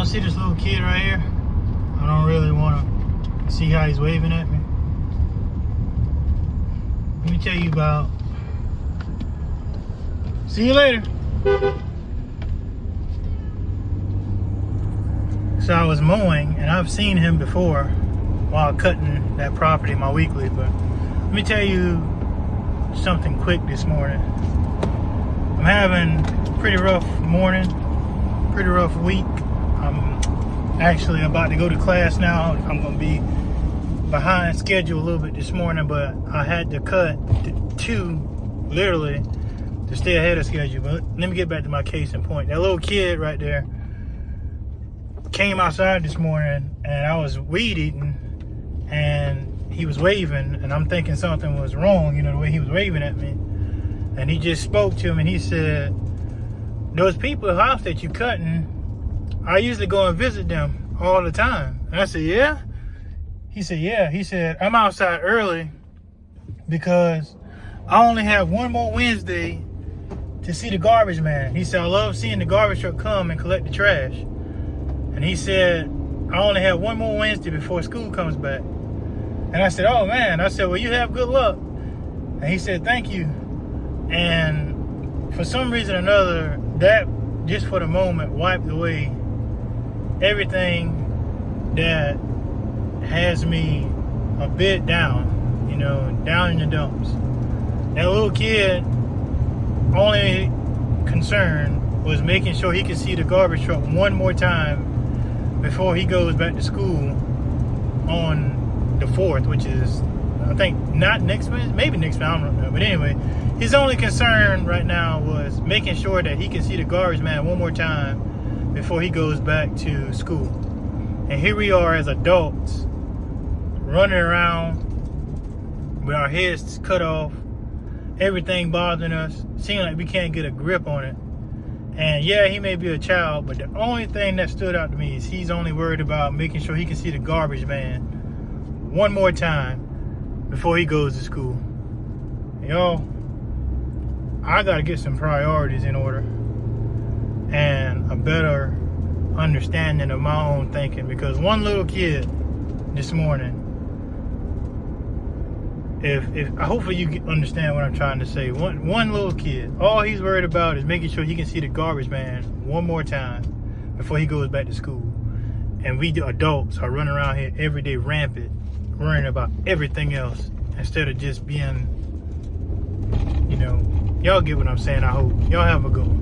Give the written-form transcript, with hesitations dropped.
Y'all see this little kid right here? I don't really want to see how he's waving at me. Let me tell you about. See you later. So I was mowing, and I've seen him before while cutting that property, my weekly. But let me tell you something quick this morning. I'm having a pretty rough morning, pretty rough week. I'm actually about to go to class now. I'm going to be behind schedule a little bit this morning, but I had to cut two, literally, to stay ahead of schedule. But let me get back to my case in point. That little kid right there came outside this morning, and I was weed eating, and he was waving, and I'm thinking something was wrong, you know, the way he was waving at me. And he just spoke to him, and he said, "Those people's house that you cutting, I usually go and visit them all the time." And I said, "Yeah?" He said, "Yeah." He said, "I'm outside early because I only have one more Wednesday to see the garbage man." He said, "I love seeing the garbage truck come and collect the trash." And he said, "I only have one more Wednesday before school comes back." And I said, "Oh man." I said, "Well, you have good luck." And he said, "Thank you." And for some reason or another, that just for the moment wiped away everything that has me a bit down, you know, down in the dumps. That little kid, only concern was making sure he could see the garbage truck one more time before he goes back to school on the 4th, which is, I think, not next Wednesday, maybe next Wednesday, I don't know. But anyway, his only concern right now was making sure that he can see the garbage man one more time before he goes back to school. And here we are as adults running around with our heads cut off, everything bothering us, seeming like we can't get a grip on it. And yeah, he may be a child, but the only thing that stood out to me is he's only worried about making sure he can see the garbage man one more time before he goes to school. Y'all, I gotta get some priorities in order and a better understanding of my own thinking, because one little kid this morning, if hopefully you understand what I'm trying to say. One little kid, all he's worried about is making sure he can see the garbage man one more time before he goes back to school. And we adults are running around here every day rampant, worrying about everything else instead of just being, you know, y'all get what I'm saying. I hope y'all have a good one.